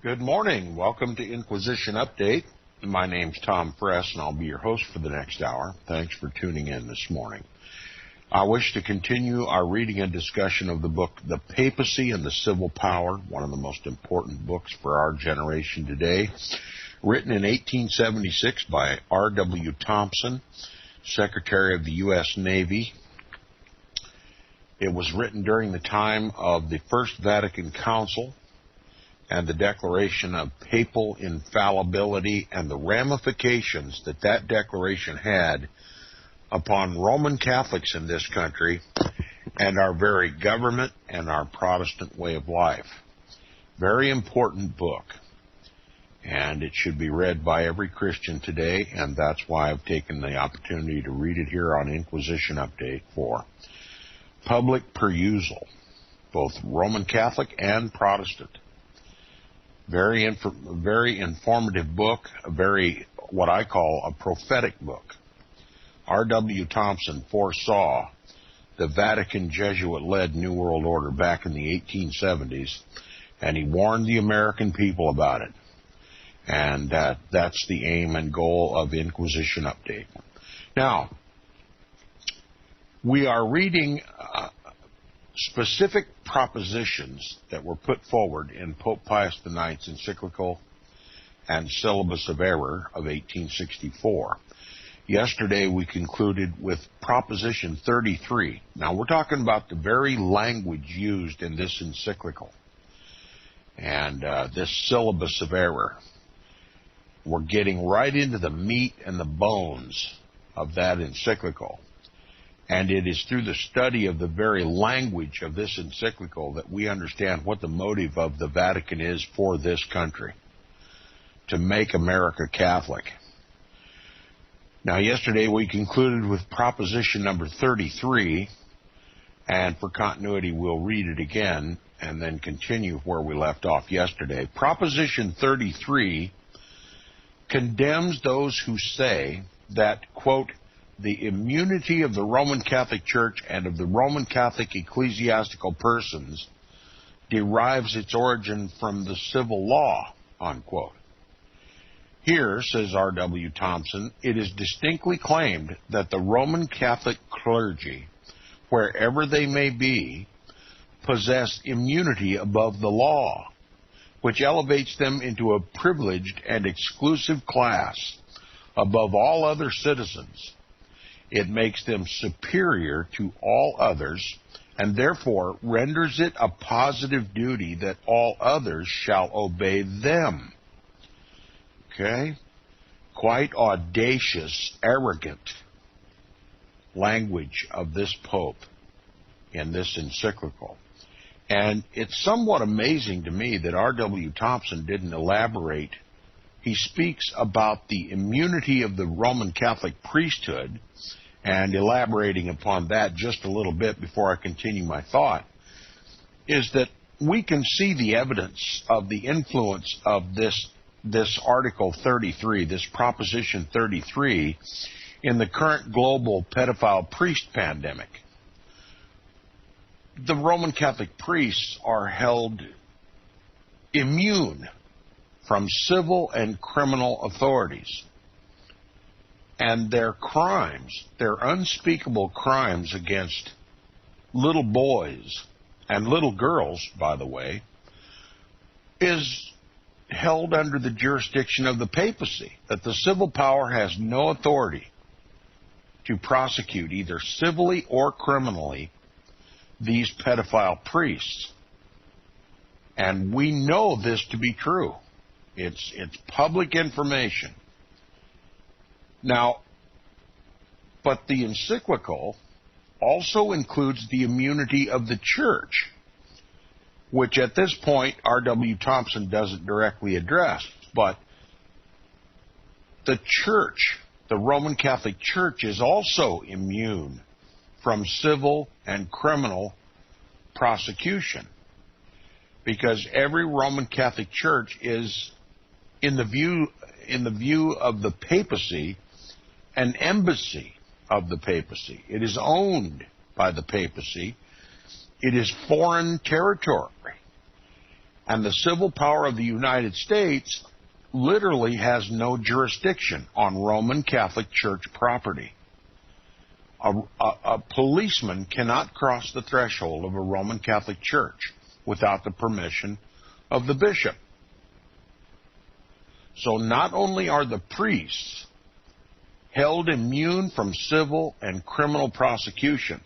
Good morning. Welcome to Inquisition Update. My name's Tom Press, and I'll be your host for the next hour. Thanks for tuning in this morning. I wish to continue our reading and discussion of the book, The Papacy and the Civil Power, one of the most important books for our generation today, written in 1876 by R.W. Thompson, Secretary of the U.S. Navy. It was written during the time of the First Vatican Council and the declaration of papal infallibility and the ramifications that that declaration had upon Roman Catholics in this country and our very government and our Protestant way of life. Very important book, and it should be read by every Christian today, and that's why I've taken the opportunity to read it here on Inquisition Update for public perusal, both Roman Catholic and Protestant. Very informative book, what I call a prophetic book. R.W. Thompson foresaw the Vatican Jesuit-led New World Order back in the 1870s, and he warned the American people about it. And that's the aim and goal of Inquisition Update. Now, we are reading specific propositions that were put forward in Pope Pius IX's encyclical and Syllabus of Error of 1864. Yesterday we concluded with Proposition 33. Now we're talking about the very language used in this encyclical and this Syllabus of Error. We're getting right into the meat and the bones of that encyclical. And it is through the study of the very language of this encyclical that we understand what the motive of the Vatican is for this country, to make America Catholic. Now, yesterday we concluded with Proposition number 33, and for continuity we'll read it again and then continue where we left off yesterday. Proposition 33 condemns those who say that, quote, the immunity of the Roman Catholic Church and of the Roman Catholic ecclesiastical persons derives its origin from the civil law, unquote. Here, says R.W. Thompson, it is distinctly claimed that the Roman Catholic clergy, wherever they may be, possess immunity above the law, which elevates them into a privileged and exclusive class above all other citizens. It makes them superior to all others, and therefore renders it a positive duty that all others shall obey them. Okay? Quite audacious, arrogant language of this Pope in this encyclical. And it's somewhat amazing to me that R.W. Thompson didn't elaborate. He speaks about the immunity of the Roman Catholic priesthood, and elaborating upon that just a little bit before I continue my thought, is that we can see the evidence of the influence of this Article 33, this Proposition 33, in the current global pedophile priest pandemic. The Roman Catholic priests are held immune from civil and criminal authorities. And their crimes, their unspeakable crimes against little boys and little girls, by the way, is held under the jurisdiction of the papacy, that the civil power has no authority to prosecute either civilly or criminally these pedophile priests. And we know this to be true. It's public information. Now, but the encyclical also includes the immunity of the church, which at this point R.W. Thompson doesn't directly address, but the church, the Roman Catholic Church, is also immune from civil and criminal prosecution, because every Roman Catholic Church is, in the view of the papacy, an embassy of the papacy. It is owned by the papacy. It is foreign territory. And the civil power of the United States literally has no jurisdiction on Roman Catholic Church property. A policeman cannot cross the threshold of a Roman Catholic Church without the permission of the bishop. So not only are the priests held immune from civil and criminal prosecution,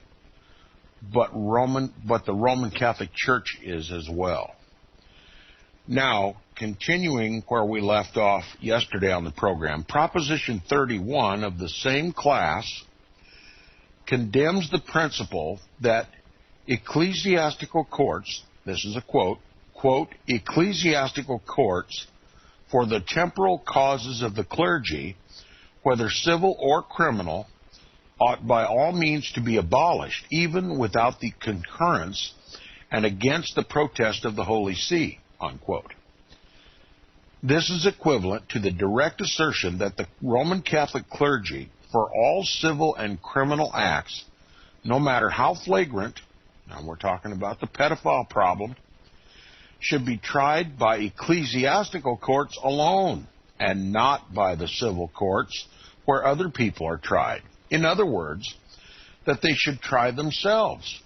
but the Roman Catholic Church is as well. Now, continuing where we left off yesterday on the program, Proposition 31 of the same class condemns the principle that ecclesiastical courts, this is a quote, ecclesiastical courts for the temporal causes of the clergy, whether civil or criminal, ought by all means to be abolished, even without the concurrence and against the protest of the Holy See, unquote. This is equivalent to the direct assertion that the Roman Catholic clergy, for all civil and criminal acts, no matter how flagrant, now we're talking about the pedophile problem, should be tried by ecclesiastical courts alone and not by the civil courts where other people are tried. In other words, that they should try themselves,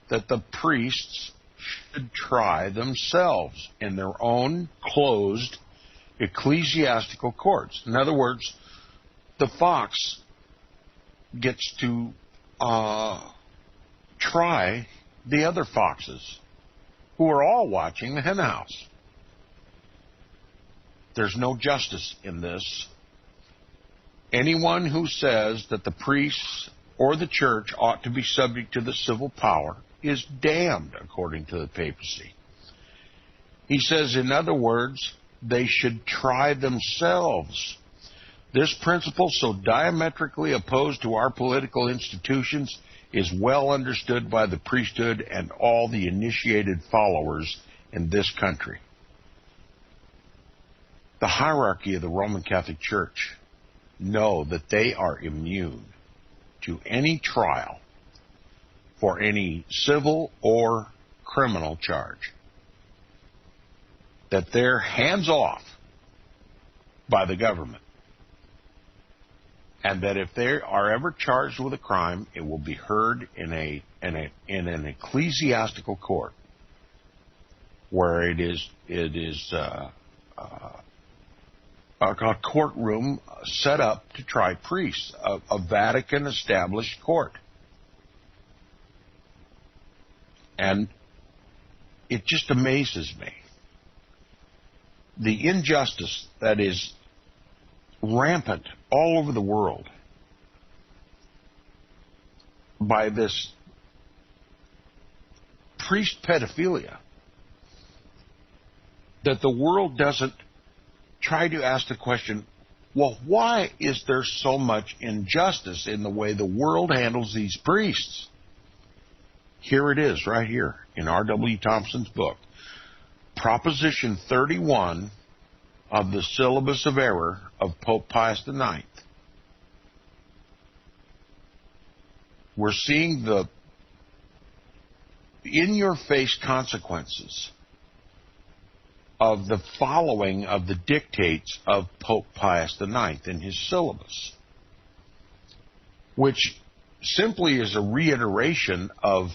that the priests should try themselves in their own closed ecclesiastical courts. In other words, the fox gets to try the other foxes who are all watching the henhouse. There's no justice in this. Anyone who says that the priests or the church ought to be subject to the civil power is damned, according to the papacy. He says, in other words, they should try themselves. This principle, so diametrically opposed to our political institutions, is well understood by the priesthood and all the initiated followers in this country. The hierarchy of the Roman Catholic Church know that they are immune to any trial for any civil or criminal charge. That they're hands off by the government. And that if they are ever charged with a crime, it will be heard in an ecclesiastical court, where it is a courtroom set up to try priests, a Vatican-established court. And it just amazes me, the injustice that is rampant all over the world by this priest pedophilia, that the world doesn't try to ask the question, well, why is there so much injustice in the way the world handles these priests? Here it is, right here, in R.W. Thompson's book. Proposition 31 of the Syllabus of Error of Pope Pius IX. We're seeing the in-your-face consequences of the following of the dictates of Pope Pius IX in his syllabus, which simply is a reiteration of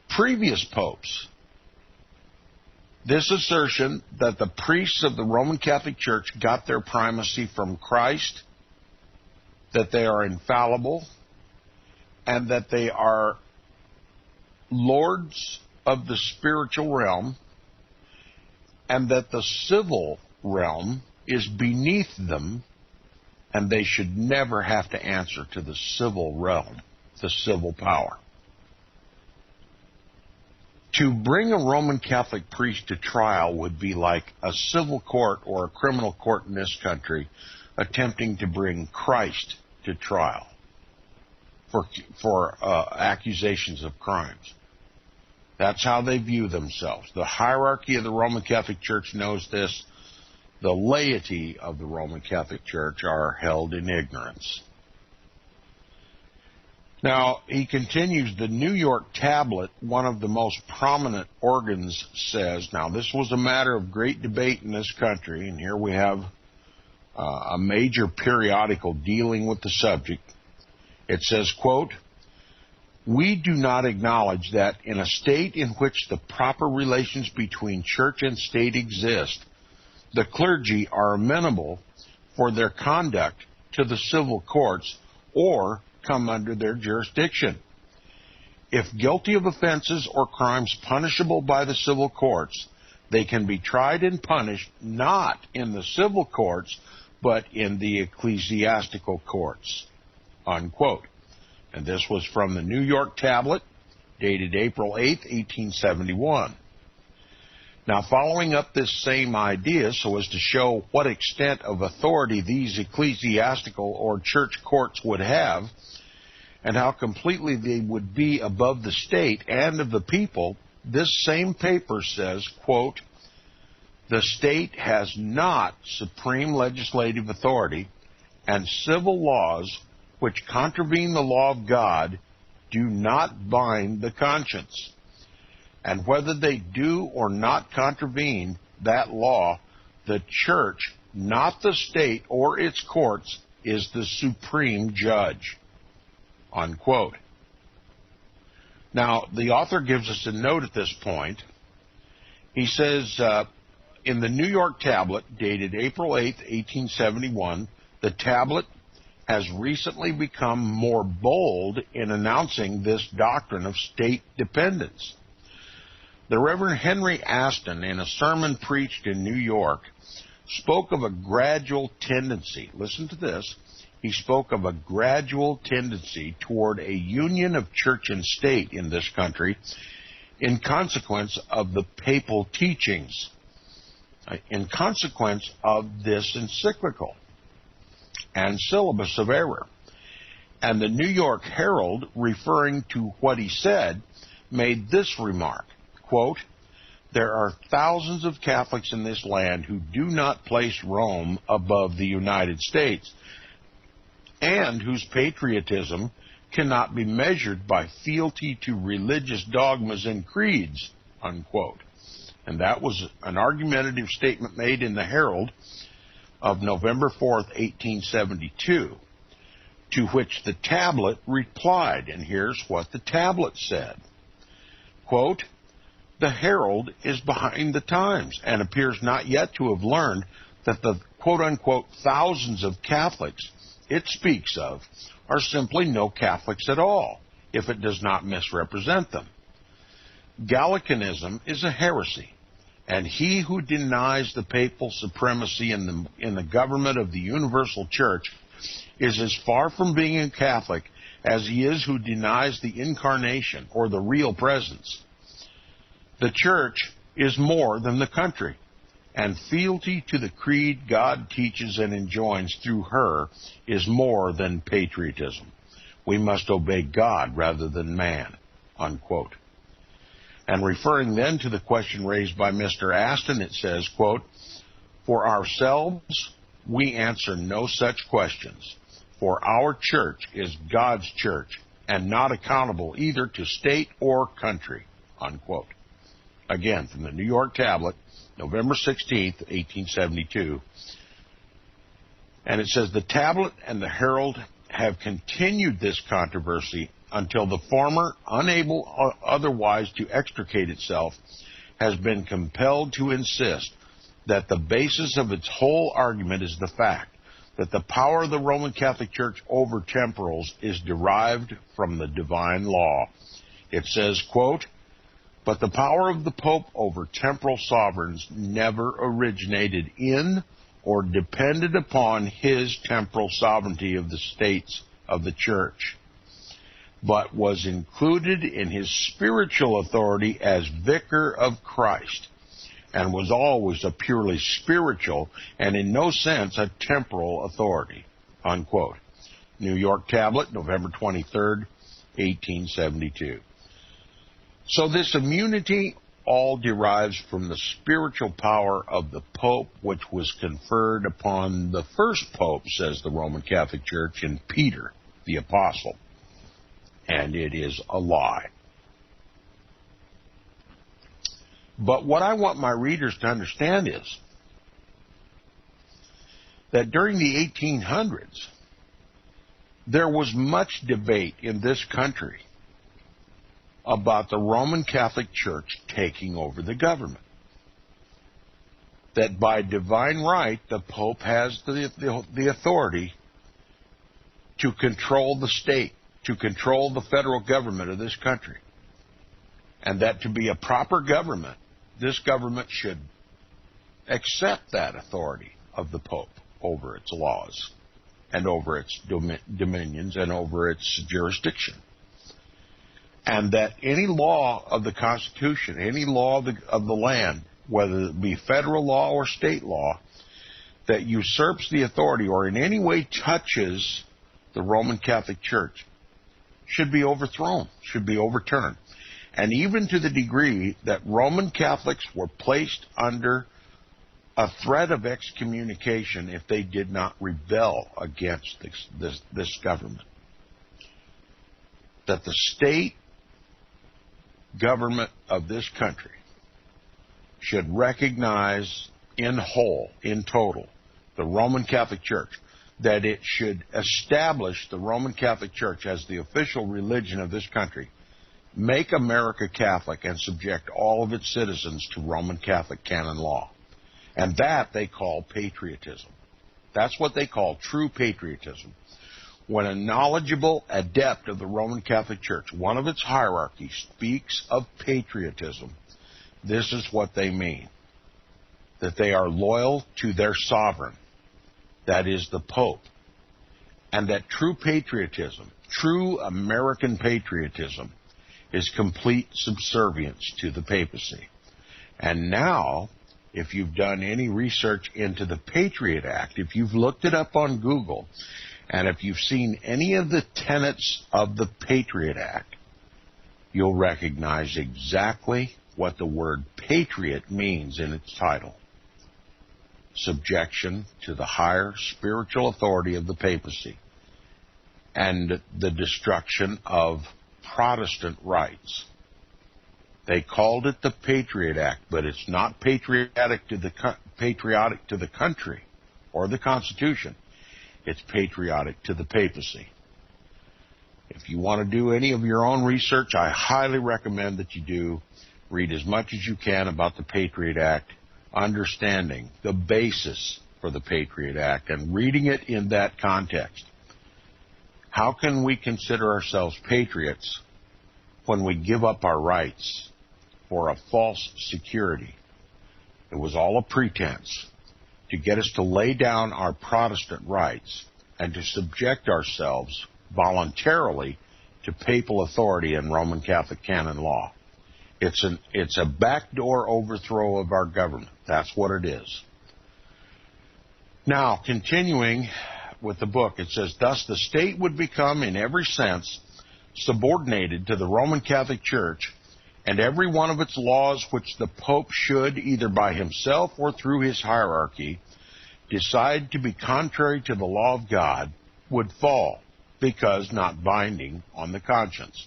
previous popes. This assertion that the priests of the Roman Catholic Church got their primacy from Christ, that they are infallible, and that they are lords of the spiritual realm, and that the civil realm is beneath them, and they should never have to answer to the civil realm, the civil power. To bring a Roman Catholic priest to trial would be like a civil court or a criminal court in this country attempting to bring Christ to trial for accusations of crimes. That's how they view themselves. The hierarchy of the Roman Catholic Church knows this. The laity of the Roman Catholic Church are held in ignorance. Now, he continues, the New York Tablet, one of the most prominent organs, says, now this was a matter of great debate in this country, and here we have a major periodical dealing with the subject. It says, quote, we do not acknowledge that in a state in which the proper relations between church and state exist, the clergy are amenable for their conduct to the civil courts or come under their jurisdiction. If guilty of offenses or crimes punishable by the civil courts, they can be tried and punished not in the civil courts, but in the ecclesiastical courts, unquote. And this was from the New York Tablet, dated April 8, 1871. Now, following up this same idea so as to show what extent of authority these ecclesiastical or church courts would have, and how completely they would be above the state and of the people, this same paper says, quote, the state has not supreme legislative authority, and civil laws which contravene the law of God do not bind the conscience. And whether they do or not contravene that law, the church, not the state or its courts, is the supreme judge, unquote. Now, the author gives us a note at this point. He says, in the New York Tablet, dated April 8, 1871, the tablet has recently become more bold in announcing this doctrine of state dependence. The Reverend Henry Aston, in a sermon preached in New York, spoke of a gradual tendency. Listen to this. He spoke of a gradual tendency toward a union of church and state in this country in consequence of the papal teachings, in consequence of this encyclical and syllabus of error. And the New York Herald, referring to what he said, made this remark, quote, there are thousands of Catholics in this land who do not place Rome above the United States, and whose patriotism cannot be measured by fealty to religious dogmas and creeds, unquote. And that was an argumentative statement made in the Herald of November 4th, 1872, to which the Tablet replied, and here's what the Tablet said, quote, the Herald is behind the times and appears not yet to have learned that the quote-unquote thousands of Catholics it speaks of are simply no Catholics at all, if it does not misrepresent them. Gallicanism is a heresy, and he who denies the papal supremacy in the government of the universal church is as far from being a Catholic as he is who denies the incarnation or the real presence. The church is more than the country, and fealty to the creed God teaches and enjoins through her is more than patriotism. We must obey God rather than man, unquote. And referring then to the question raised by Mr. Aston, it says, quote, for ourselves, we answer no such questions, for our church is God's church and not accountable either to state or country, unquote. Again, from the New York Tablet, November 16th, 1872. And it says, the Tablet and the Herald have continued this controversy until the former, unable otherwise to extricate itself, has been compelled to insist that the basis of its whole argument is the fact that the power of the Roman Catholic Church over temporals is derived from the divine law. It says, quote, but the power of the Pope over temporal sovereigns never originated in or depended upon his temporal sovereignty of the states of the Church, but was included in his spiritual authority as vicar of Christ, and was always a purely spiritual and in no sense a temporal authority, unquote. New York Tablet, November 23rd, 1872. So this immunity all derives from the spiritual power of the Pope, which was conferred upon the first Pope, says the Roman Catholic Church, in Peter, the Apostle. and it is a lie. But what I want my readers to understand is that during the 1800s, there was much debate in this country about the Roman Catholic Church taking over the government. That by divine right, the Pope has the authority to control the state, to control the federal government of this country. And that to be a proper government, this government should accept that authority of the Pope over its laws and over its dominions and over its jurisdiction. And that any law of the Constitution, any law of the land, whether it be federal law or state law, that usurps the authority or in any way touches the Roman Catholic Church should be overthrown, should be overturned. And even to the degree that Roman Catholics were placed under a threat of excommunication if they did not rebel against this government. That the state government of this country should recognize in whole, in total, the Roman Catholic Church, that it should establish the Roman Catholic Church as the official religion of this country, make America Catholic, and subject all of its citizens to Roman Catholic canon law. And that they call patriotism. That's what they call true patriotism. When a knowledgeable adept of the Roman Catholic Church, one of its hierarchy, speaks of patriotism, this is what they mean. That they are loyal to their sovereign, that is the Pope. And that true patriotism, true American patriotism, is complete subservience to the papacy. And now, if you've done any research into the Patriot Act, if you've looked it up on Google, and if you've seen any of the tenets of the Patriot Act, you'll recognize exactly what the word patriot means in its title. Subjection to the higher spiritual authority of the papacy and the destruction of Protestant rights. They called it the Patriot Act, but it's not patriotic to the country or the Constitution. It's patriotic to the papacy. If you want to do any of your own research, I highly recommend that you do. Read as much as you can about the Patriot Act, understanding the basis for the Patriot Act and reading it in that context. How can we consider ourselves patriots when we give up our rights for a false security? It was all a pretense to get us to lay down our Protestant rights and to subject ourselves voluntarily to papal authority and Roman Catholic canon law. It's a backdoor overthrow of our government. That's what it is. Now, continuing with the book, it says, thus the state would become in every sense subordinated to the Roman Catholic Church, and every one of its laws which the Pope should, either by himself or through his hierarchy, decide to be contrary to the law of God, would fall, because not binding on the conscience.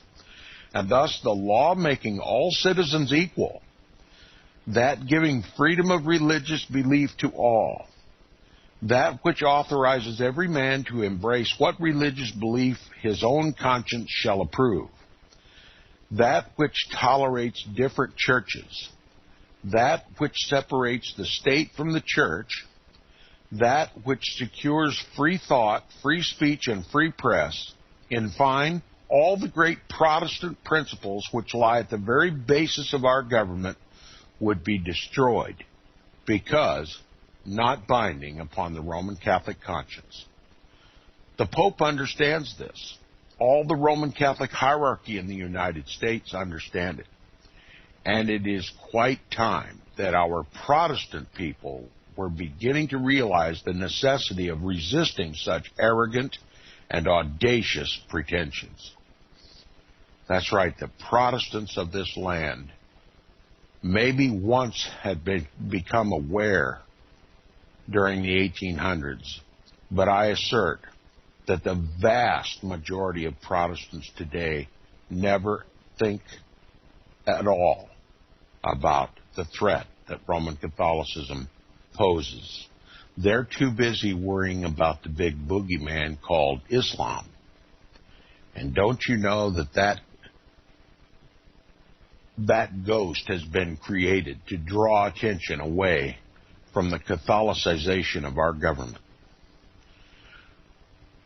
And thus the law making all citizens equal, that giving freedom of religious belief to all, that which authorizes every man to embrace what religious belief his own conscience shall approve, that which tolerates different churches, that which separates the state from the church, that which secures free thought, free speech, and free press, in fine, all the great Protestant principles which lie at the very basis of our government would be destroyed, because not binding upon the Roman Catholic conscience. The Pope understands this. All the Roman Catholic hierarchy in the United States understand it. And it is quite time that our Protestant people were beginning to realize the necessity of resisting such arrogant and audacious pretensions. That's right, the Protestants of this land maybe once had become aware during the 1800s, but I assert that the vast majority of Protestants today never think at all about the threat that Roman Catholicism poses. They're too busy worrying about the big boogeyman called Islam. And don't you know that ghost has been created to draw attention away from the Catholicization of our government?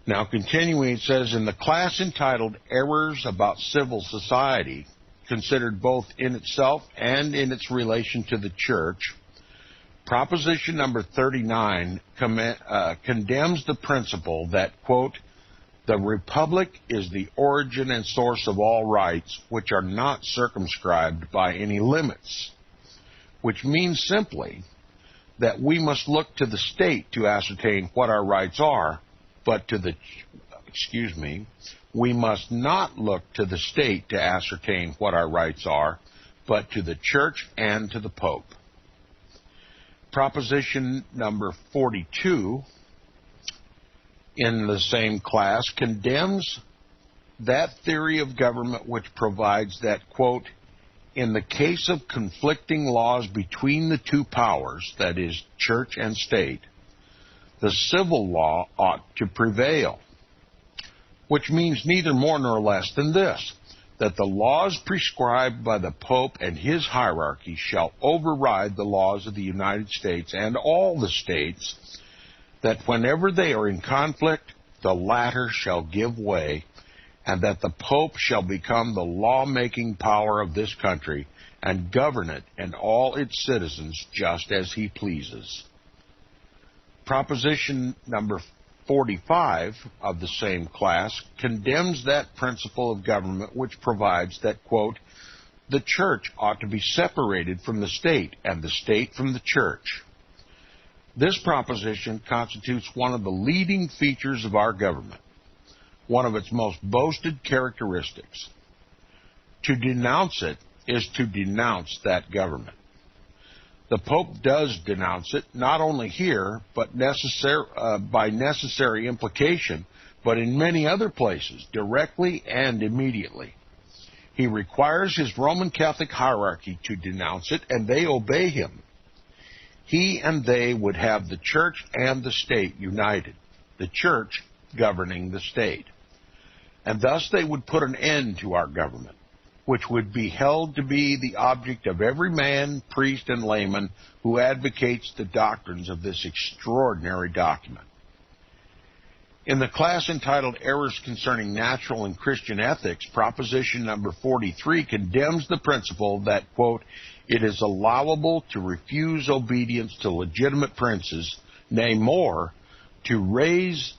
Now, continuing, it says, in the class entitled Errors About Civil Society, considered both in itself and in its relation to the Church, Proposition number 39 condemns the principle that, quote, the Republic is the origin and source of all rights which are not circumscribed by any limits, which means simply that we must look to the state to ascertain what our rights are, but we must not look to the state to ascertain what our rights are, but to the Church and to the Pope. Proposition number 42 in the same class condemns that theory of government which provides that, quote, in the case of conflicting laws between the two powers, that is, church and state, the civil law ought to prevail, which means neither more nor less than this, that the laws prescribed by the Pope and his hierarchy shall override the laws of the United States and all the states, that whenever they are in conflict, the latter shall give way, and that the Pope shall become the law-making power of this country and govern it and all its citizens just as he pleases. Proposition number 45 of the same class condemns that principle of government which provides that, quote, the Church ought to be separated from the state and the state from the Church. This proposition constitutes one of the leading features of our government, one of its most boasted characteristics. To denounce it is to denounce that government. The Pope does denounce it, not only here, but by necessary implication, but in many other places, directly and immediately. He requires his Roman Catholic hierarchy to denounce it, and they obey him. He and they would have the Church and the state united, the Church governing the state. And thus they would put an end to our government, which would be held to be the object of every man, priest, and layman who advocates the doctrines of this extraordinary document. In the class entitled Errors Concerning Natural and Christian Ethics, Proposition number 43 condemns the principle that, quote, it is allowable to refuse obedience to legitimate princes, nay more, to rise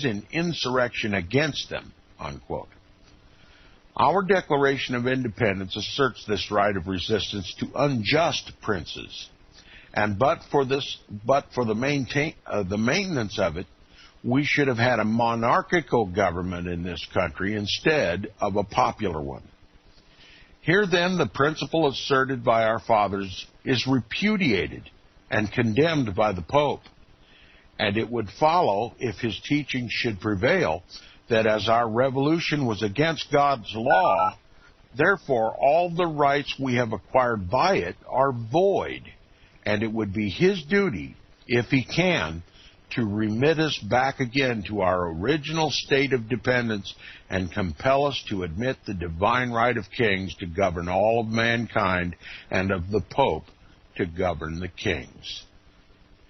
in insurrection against them, unquote. Our Declaration of Independence asserts this right of resistance to unjust princes, and but for the maintenance of it, we should have had a monarchical government in this country instead of a popular one. Here, then, the principle asserted by our fathers is repudiated and condemned by the Pope, and it would follow, if his teaching should prevail, that as our revolution was against God's law, therefore all the rights we have acquired by it are void, and it would be his duty, if he can, to remit us back again to our original state of dependence and compel us to admit the divine right of kings to govern all of mankind and of the Pope to govern the kings.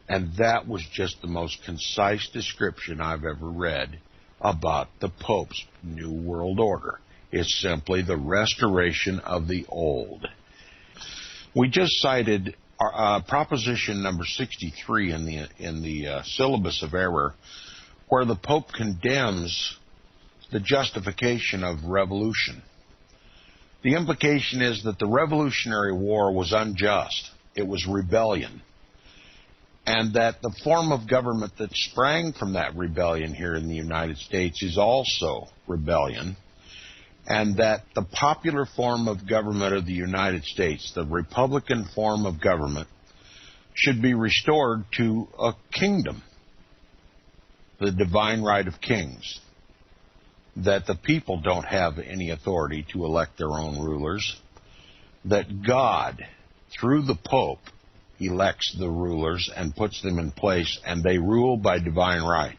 And that was just the most concise description I've ever read about the Pope's New World Order. It's simply the restoration of the old. We just cited Proposition number 63 in the Syllabus of Error, where the Pope condemns the justification of revolution. The implication is that the Revolutionary War was unjust. It was rebellion. And that the form of government that sprang from that rebellion here in the United States is also rebellion, and that the popular form of government of the United States, the Republican form of government, should be restored to a kingdom, the divine right of kings. that the people don't have any authority to elect their own rulers, that God, through the Pope, elects the rulers and puts them in place, and they rule by divine right.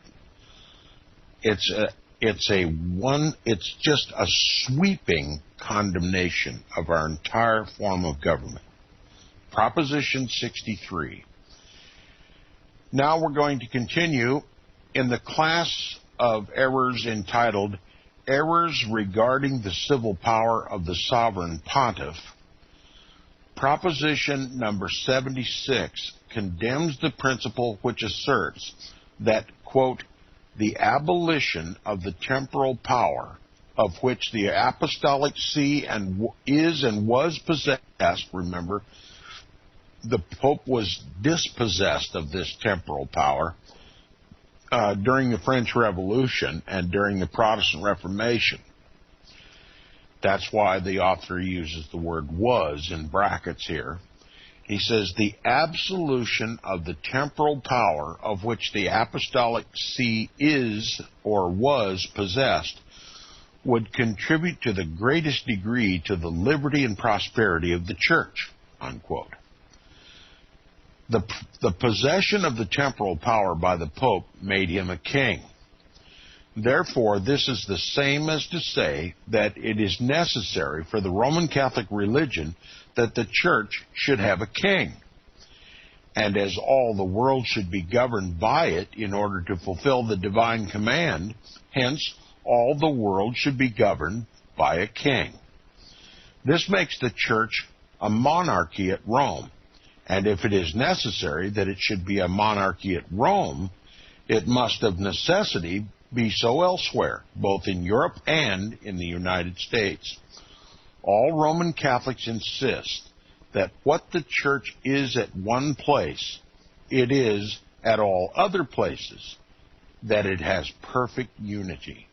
It's just a sweeping condemnation of our entire form of government. Proposition 63. Now we're going to continue in the class of errors entitled Errors Regarding the Civil Power of the Sovereign Pontiff. Proposition number 76 condemns the principle which asserts that, quote, the abolition of the temporal power of which the apostolic see is and was possessed, remember, the Pope was dispossessed of this temporal power during the French Revolution and during the Protestant Reformation. That's why the author uses the word was in brackets here. He says the absolution of the temporal power of which the apostolic see is or was possessed would contribute to the greatest degree to the liberty and prosperity of the church, unquote. The possession of the temporal power by the Pope made him a king. Therefore, this is the same as to say that it is necessary for the Roman Catholic religion that the church should have a king. And as all the world should be governed by it in order to fulfill the divine command, hence all the world should be governed by a king. This makes the church a monarchy at Rome. And if it is necessary that it should be a monarchy at Rome, it must of necessity be so elsewhere, both in Europe and in the United States. All Roman Catholics insist that what the church is at one place, it is at all other places, that it has perfect unity.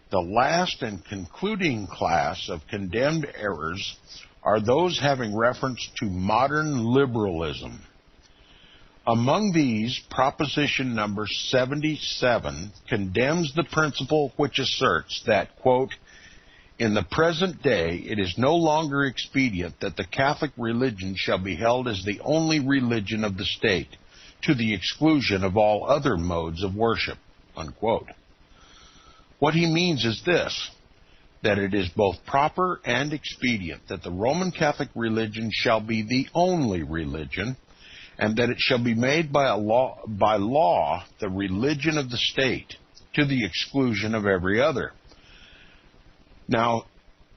The last and concluding class of condemned errors are those having reference to modern liberalism. Among these, proposition number 77 condemns the principle which asserts that, quote, in the present day it is no longer expedient that the Catholic religion shall be held as the only religion of the state, to the exclusion of all other modes of worship, unquote. What he means is this, that it is both proper and expedient that the Roman Catholic religion shall be the only religion, and that it shall be made by law the religion of the state, to the exclusion of every other. Now,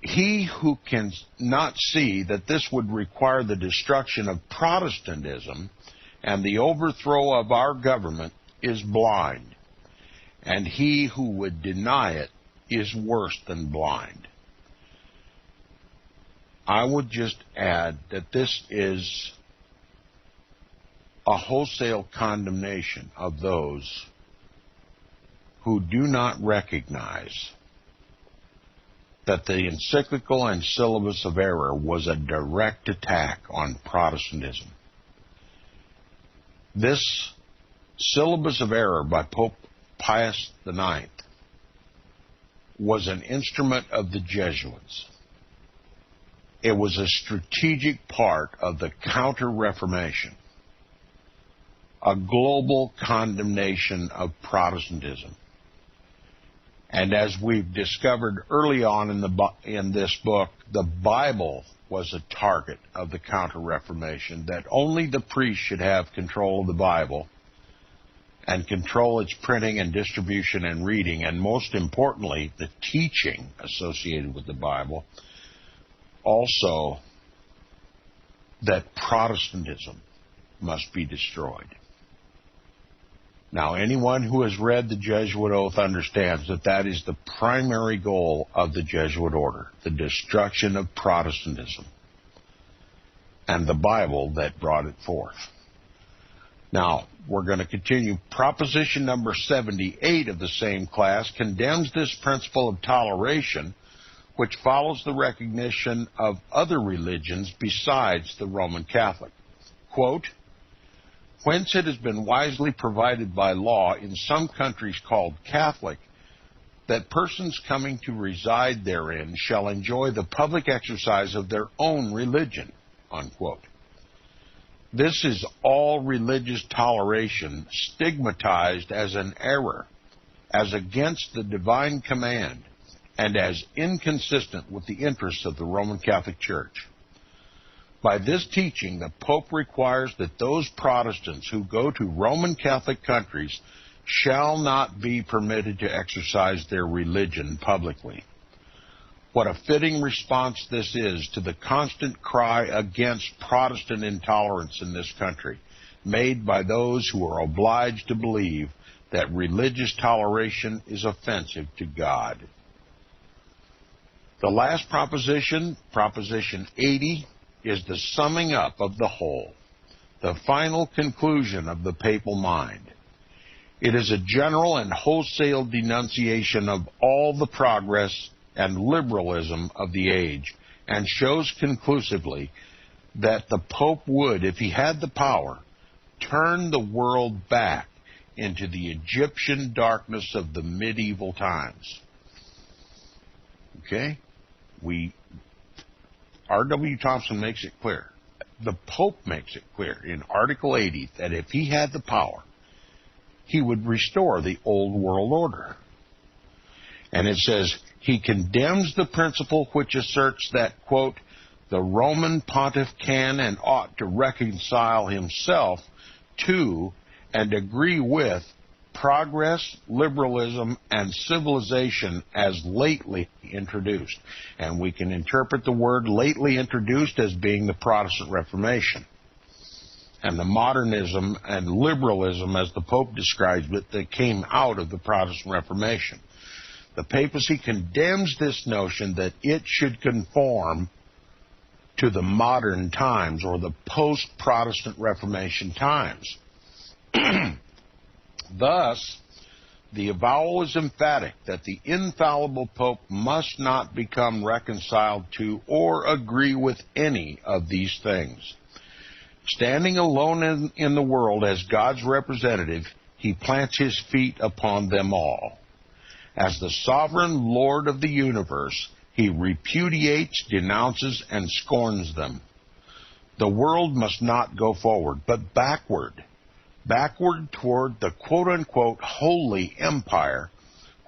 he who can not see that this would require the destruction of Protestantism and the overthrow of our government is blind, and he who would deny it is worse than blind. I would just add that this is a wholesale condemnation of those who do not recognize that the encyclical and syllabus of error was a direct attack on Protestantism. This syllabus of error by Pope Pius IX was an instrument of the Jesuits. It was a strategic part of the Counter-Reformation, a global condemnation of Protestantism. And as we've discovered early on in this book, the Bible was a target of the Counter-Reformation, that only the priest should have control of the Bible and control its printing and distribution and reading, and most importantly, the teaching associated with the Bible. Also, that Protestantism must be destroyed. Now, anyone who has read the Jesuit Oath understands that that is the primary goal of the Jesuit order, the destruction of Protestantism and the Bible that brought it forth. Now, we're going to continue. Proposition number 78 of the same class condemns this principle of toleration, which follows the recognition of other religions besides the Roman Catholic. Quote, whence it has been wisely provided by law in some countries called Catholic, that persons coming to reside therein shall enjoy the public exercise of their own religion, unquote. This is all religious toleration stigmatized as an error, as against the divine command, and as inconsistent with the interests of the Roman Catholic Church. By this teaching, the Pope requires that those Protestants who go to Roman Catholic countries shall not be permitted to exercise their religion publicly. What a fitting response this is to the constant cry against Protestant intolerance in this country, made by those who are obliged to believe that religious toleration is offensive to God. The last proposition, Proposition 80, is the summing up of the whole, the final conclusion of the papal mind. It is a general and wholesale denunciation of all the progress and liberalism of the age, and shows conclusively that the Pope would, if he had the power, turn the world back into the Egyptian darkness of the medieval times. Okay? R.W. Thompson makes it clear. The Pope makes it clear in Article 80 that if he had the power, he would restore the old world order. And it says, he condemns the principle which asserts that, quote, the Roman pontiff can and ought to reconcile himself to and agree with progress, liberalism, and civilization as lately introduced. And we can interpret the word lately introduced as being the Protestant Reformation. And the modernism and liberalism, as the Pope describes it, that came out of the Protestant Reformation. The papacy condemns this notion that it should conform to the modern times or the post-Protestant Reformation times. Thus, the avowal is emphatic that the infallible Pope must not become reconciled to or agree with any of these things. Standing alone in the world as God's representative, he plants his feet upon them all. As the sovereign Lord of the universe, he repudiates, denounces, and scorns them. The world must not go forward, but backward toward the quote-unquote holy empire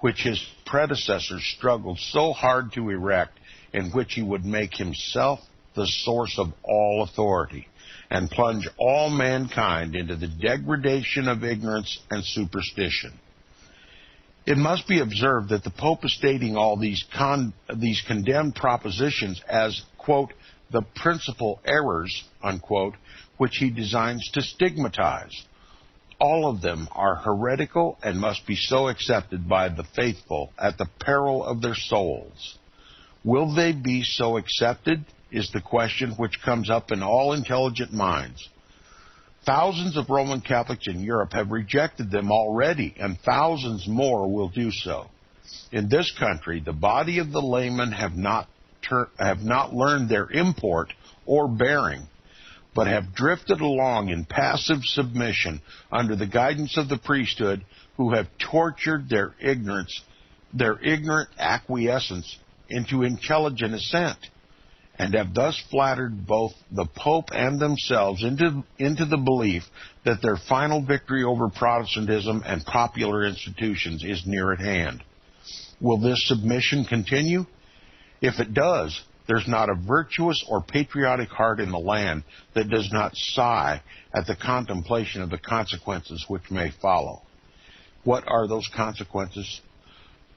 which his predecessors struggled so hard to erect, in which he would make himself the source of all authority and plunge all mankind into the degradation of ignorance and superstition. It must be observed that the Pope is stating all these condemned propositions as, quote, the principal errors, unquote, which he designs to stigmatize. All of them are heretical and must be so accepted by the faithful at the peril of their souls. Will they be so accepted is the question which comes up in all intelligent minds. Thousands of Roman Catholics in Europe have rejected them already, and thousands more will do so. In this country, the body of the laymen have not learned their import or bearing, but have drifted along in passive submission under the guidance of the priesthood, who have tortured their ignorant acquiescence into intelligent assent, and have thus flattered both the Pope and themselves into the belief that their final victory over Protestantism and popular institutions is near at hand. Will this submission continue? If it does, there's not a virtuous or patriotic heart in the land that does not sigh at the contemplation of the consequences which may follow. What are those consequences?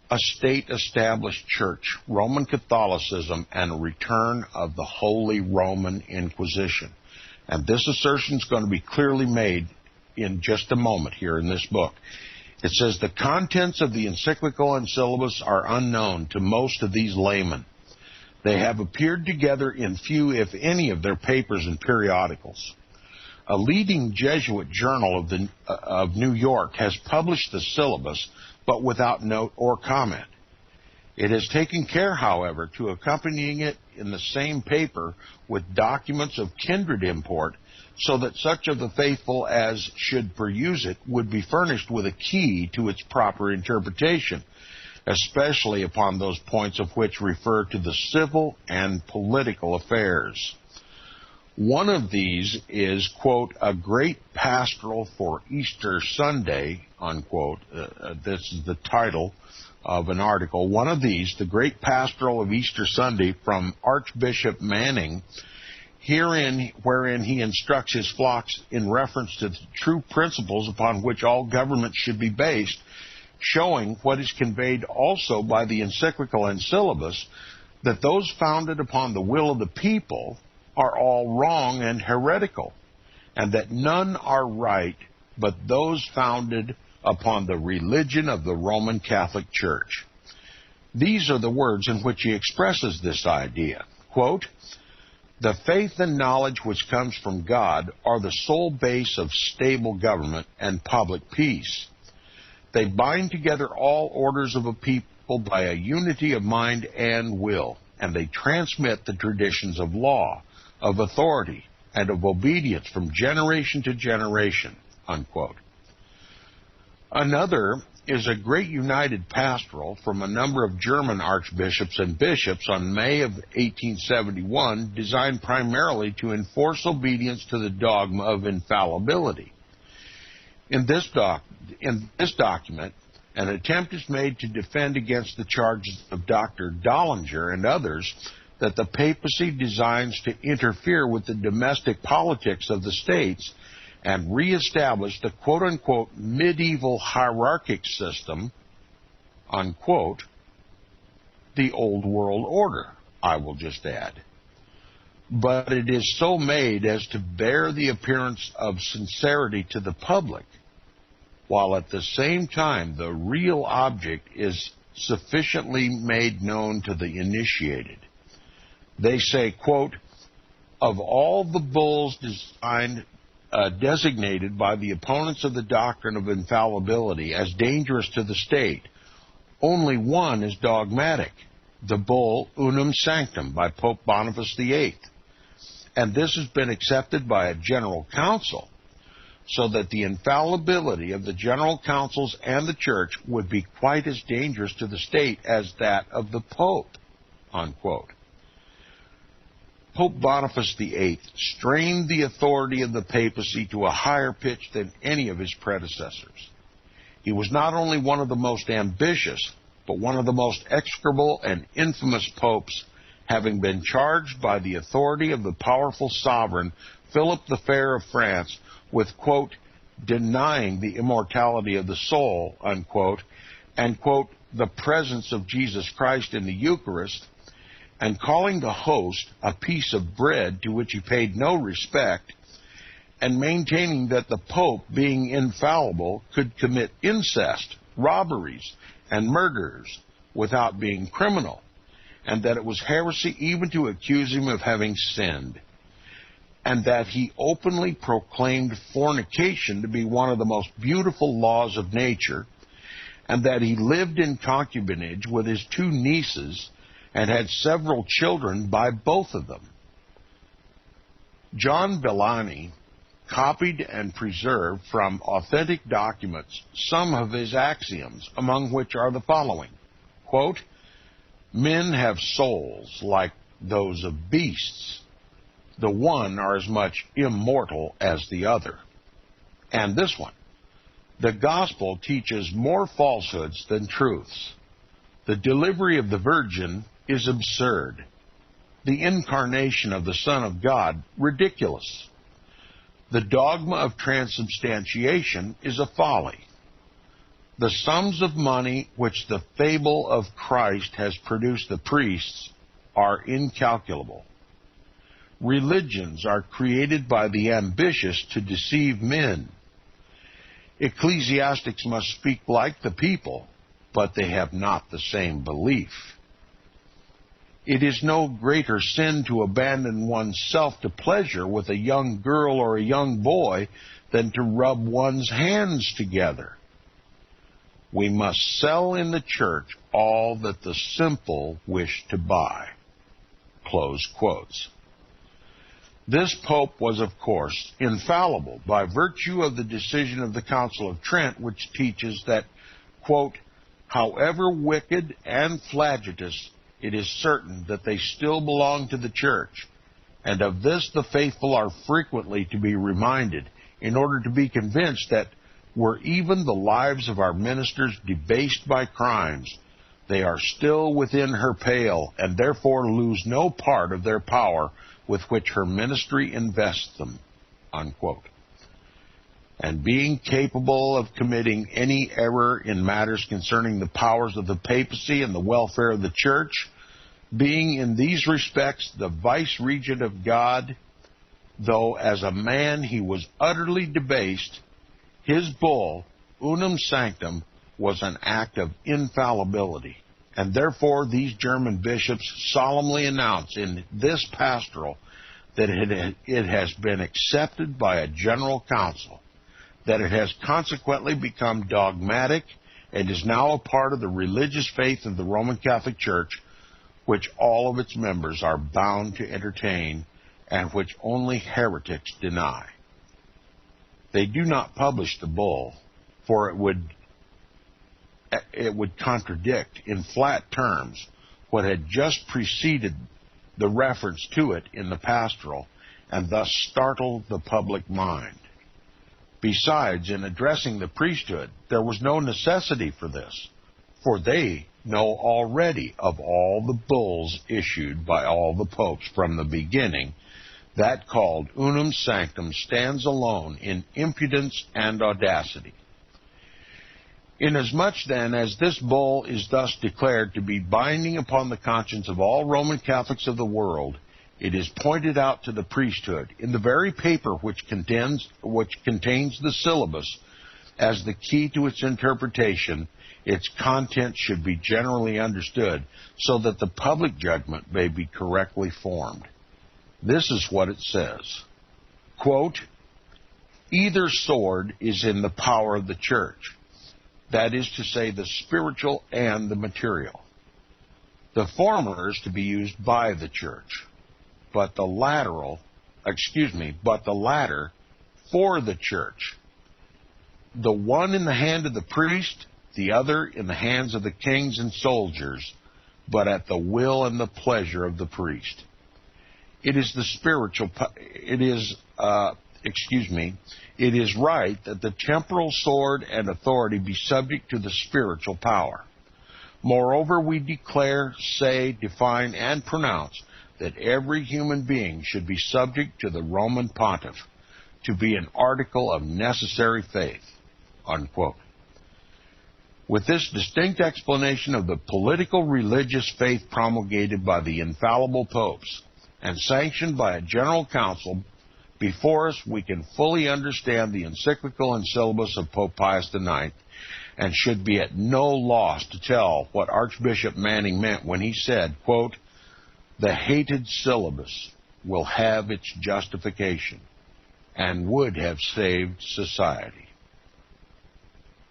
A state-established church, Roman Catholicism, and a return of the Holy Roman Inquisition. And this assertion is going to be clearly made in just a moment here in this book. It says the contents of the encyclical and syllabus are unknown to most of these laymen. They have appeared together in few, if any, of their papers and periodicals. A leading Jesuit journal of New York has published the syllabus, but without note or comment. It has taken care, however, to accompanying it in the same paper with documents of kindred import, so that such of the faithful as should peruse it would be furnished with a key to its proper interpretation. especially upon those points of which refer to the civil and political affairs. One of these is, quote, a great pastoral for Easter Sunday, unquote. This is the title of an article. One of these, the great pastoral of Easter Sunday from Archbishop Manning, wherein he instructs his flocks in reference to the true principles upon which all government should be based, showing what is conveyed also by the encyclical and syllabus, that those founded upon the will of the people are all wrong and heretical, and that none are right but those founded upon the religion of the Roman Catholic Church. These are the words in which he expresses this idea. Quote, the faith and knowledge which comes from God are the sole base of stable government and public peace. They bind together all orders of a people by a unity of mind and will, and they transmit the traditions of law, of authority, and of obedience from generation to generation, unquote. Another is a great united pastoral from a number of German archbishops and bishops on May of 1871, designed primarily to enforce obedience to the dogma of infallibility. In this document, an attempt is made to defend against the charges of Dr. Dollinger and others that the papacy designs to interfere with the domestic politics of the states and reestablish the quote-unquote medieval hierarchic system, unquote, the old world order, I will just add. But it is so made as to bear the appearance of sincerity to the public, while at the same time the real object is sufficiently made known to the initiated. They say, quote, of all the bulls designated by the opponents of the doctrine of infallibility as dangerous to the state, only one is dogmatic, the bull Unum Sanctum by Pope Boniface VIII. And this has been accepted by a general council, so that the infallibility of the general councils and the church would be quite as dangerous to the state as that of the Pope, unquote. Pope Boniface VIII strained the authority of the papacy to a higher pitch than any of his predecessors. He was not only one of the most ambitious, but one of the most execrable and infamous popes, having been charged by the authority of the powerful sovereign Philip the Fair of France with, quote, denying the immortality of the soul, unquote, and, quote, the presence of Jesus Christ in the Eucharist, and calling the host a piece of bread to which he paid no respect, and maintaining that the Pope, being infallible, could commit incest, robberies, and murders without being criminal, and that it was heresy even to accuse him of having sinned, and that he openly proclaimed fornication to be one of the most beautiful laws of nature, and that he lived in concubinage with his two nieces and had several children by both of them. John Villani copied and preserved from authentic documents some of his axioms, among which are the following, quote, men have souls like those of beasts. The one are as much immortal as the other. And this one, the gospel teaches more falsehoods than truths. The delivery of the Virgin is absurd. The incarnation of the Son of God, ridiculous. The dogma of transubstantiation is a folly. The sums of money which the fable of Christ has produced the priests are incalculable. Religions are created by the ambitious to deceive men. Ecclesiastics must speak like the people, but they have not the same belief. It is no greater sin to abandon oneself to pleasure with a young girl or a young boy than to rub one's hands together. We must sell in the church all that the simple wish to buy. Close quotes. This pope was, of course, infallible by virtue of the decision of the Council of Trent, which teaches that, quote, However wicked and flagitious, it is certain that they still belong to the church, and of this the faithful are frequently to be reminded, in order to be convinced that were even the lives of our ministers debased by crimes, they are still within her pale, and therefore lose no part of their power with which her ministry invests them." Unquote. And being capable of committing any error in matters concerning the powers of the papacy and the welfare of the church, being in these respects the vice-regent of God, though as a man he was utterly debased, his bull, unum sanctum, was an act of infallibility. And therefore these German bishops solemnly announce in this pastoral that it has been accepted by a general council, that it has consequently become dogmatic and is now a part of the religious faith of the Roman Catholic Church, which all of its members are bound to entertain and which only heretics deny. They do not publish the bull, for it would contradict in flat terms what had just preceded the reference to it in the pastoral, and thus startle the public mind. Besides, in addressing the priesthood, there was no necessity for this, for they know already of all the bulls issued by all the popes from the beginning, that called unum sanctum stands alone in impudence and audacity. Inasmuch, then, as this bull is thus declared to be binding upon the conscience of all Roman Catholics of the world, it is pointed out to the priesthood in the very paper which contains the syllabus as the key to its interpretation. Its content should be generally understood so that the public judgment may be correctly formed. This is what it says. Quote, "Either sword is in the power of the church, that is to say, the spiritual and the material. The former is to be used by the church, but the latter for the church. The one in the hand of the priest, the other in the hands of the kings and soldiers, but at the will and the pleasure of the priest. It is right that the temporal sword and authority be subject to the spiritual power. Moreover, we declare, say, define, and pronounce that every human being should be subject to the Roman pontiff, to be an article of necessary faith." Unquote. With this distinct explanation of the political religious faith promulgated by the infallible popes and sanctioned by a general council before us, we can fully understand the encyclical and syllabus of Pope Pius IX, and should be at no loss to tell what Archbishop Manning meant when he said, quote, "The hated syllabus will have its justification and would have saved society."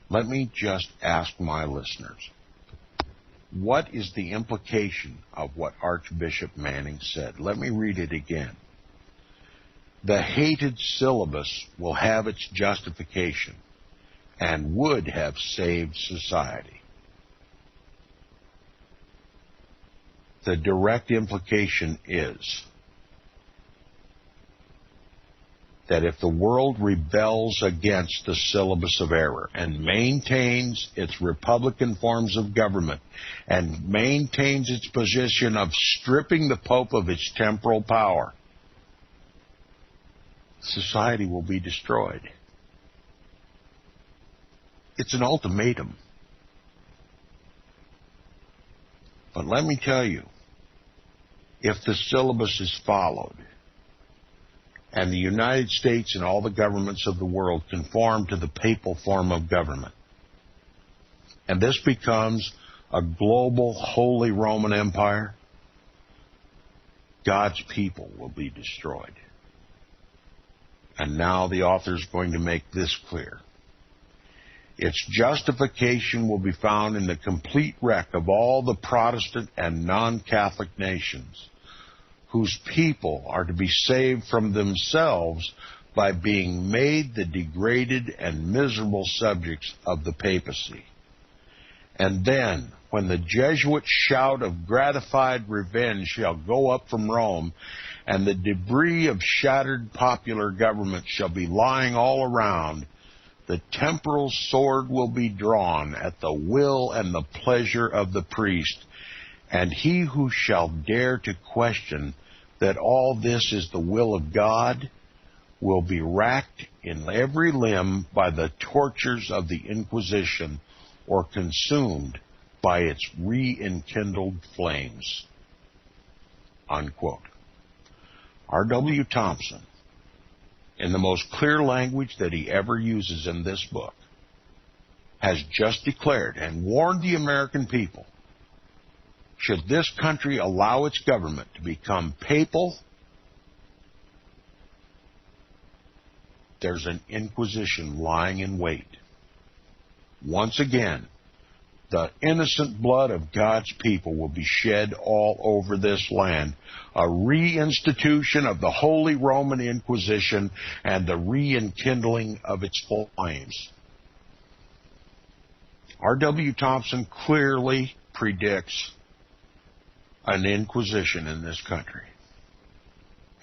Let me just ask my listeners, what is the implication of what Archbishop Manning said? Let me read it again. The hated syllabus will have its justification and would have saved society. The direct implication is that if the world rebels against the syllabus of error and maintains its republican forms of government and maintains its position of stripping the Pope of its temporal power, society will be destroyed. It's an ultimatum. But let me tell you, if the syllabus is followed, and the United States and all the governments of the world conform to the papal form of government, and this becomes a global Holy Roman Empire, God's people will be destroyed. And now the author is going to make this clear. Its justification will be found in the complete wreck of all the Protestant and non-Catholic nations, whose people are to be saved from themselves by being made the degraded and miserable subjects of the papacy. And then, when the Jesuit shout of gratified revenge shall go up from Rome, and the debris of shattered popular government shall be lying all around, the temporal sword will be drawn at the will and the pleasure of the priest, and he who shall dare to question that all this is the will of God will be racked in every limb by the tortures of the Inquisition, or consumed by its re-enkindled flames. Unquote. R.W. Thompson, in the most clear language that he ever uses in this book, has just declared and warned the American people, should this country allow its government to become papal, there's an Inquisition lying in wait. Once again, the innocent blood of God's people will be shed all over this land. A reinstitution of the Holy Roman Inquisition and the re-enkindling of its flames. R.W. Thompson clearly predicts an Inquisition in this country.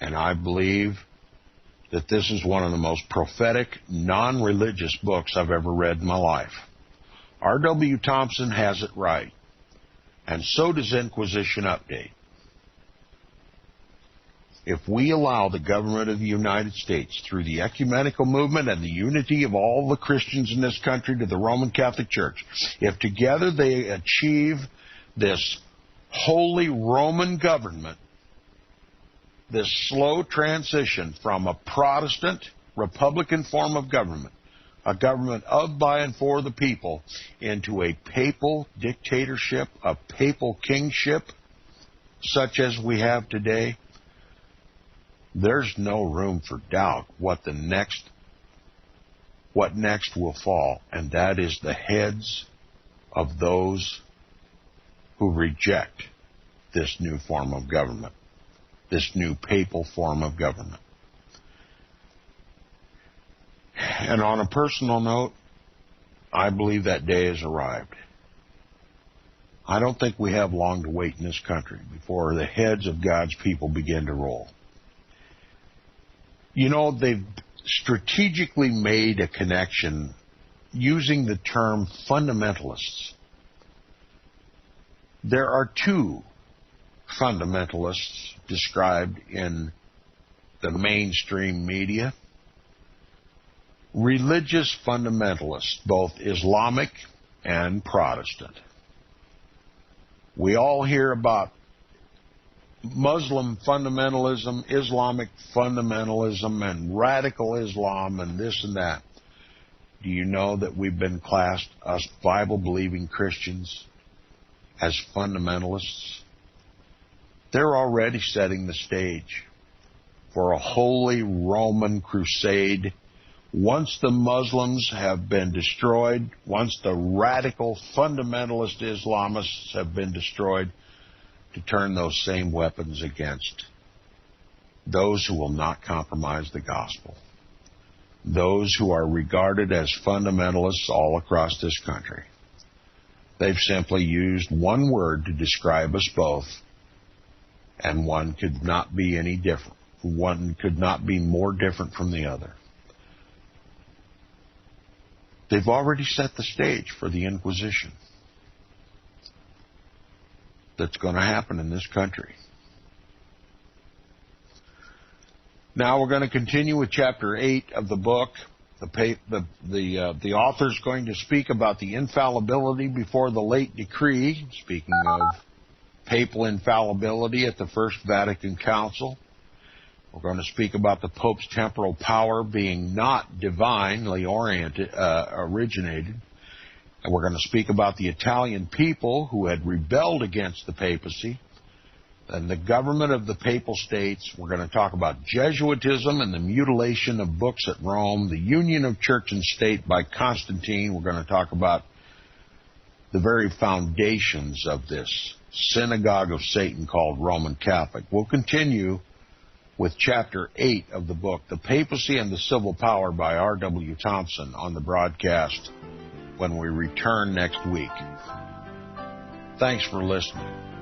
And I believe that this is one of the most prophetic, non-religious books I've ever read in my life. R.W. Thompson has it right, and so does Inquisition Update. If we allow the government of the United States, through the ecumenical movement and the unity of all the Christians in this country to the Roman Catholic Church, if together they achieve this Holy Roman government, this slow transition from a Protestant, Republican form of government, a government of, by, and for the people, into a papal dictatorship, a papal kingship, such as we have today, there's no room for doubt what next will fall, and that is the heads of those who reject this new form of government, this new papal form of government. And on a personal note, I believe that day has arrived. I don't think we have long to wait in this country before the heads of God's people begin to roll. You know, they've strategically made a connection using the term fundamentalists. There are two fundamentalists described in the mainstream media. Religious fundamentalists, both Islamic and Protestant. We all hear about Muslim fundamentalism, Islamic fundamentalism, and radical Islam, and this and that. Do you know that we've been classed, us Bible-believing Christians, as fundamentalists? They're already setting the stage for a holy Roman crusade. Once the Muslims have been destroyed, once the radical fundamentalist Islamists have been destroyed, to turn those same weapons against those who will not compromise the gospel, those who are regarded as fundamentalists all across this country. They've simply used one word to describe us both, and one could not be any different. One could not be more different from the other. They've already set the stage for the Inquisition that's going to happen in this country. Now we're going to continue with chapter 8 of the book. The author's going to speak about the infallibility before the late decree, speaking of papal infallibility at the First Vatican Council. We're going to speak about the Pope's temporal power being not divinely originated. And we're going to speak about the Italian people who had rebelled against the papacy and the government of the Papal States. We're going to talk about Jesuitism and the mutilation of books at Rome, the union of church and state by Constantine. We're going to talk about the very foundations of this synagogue of Satan called Roman Catholic. We'll continue with chapter 8 of the book, The Papacy and the Civil Power by R.W. Thompson, on the broadcast when we return next week. Thanks for listening.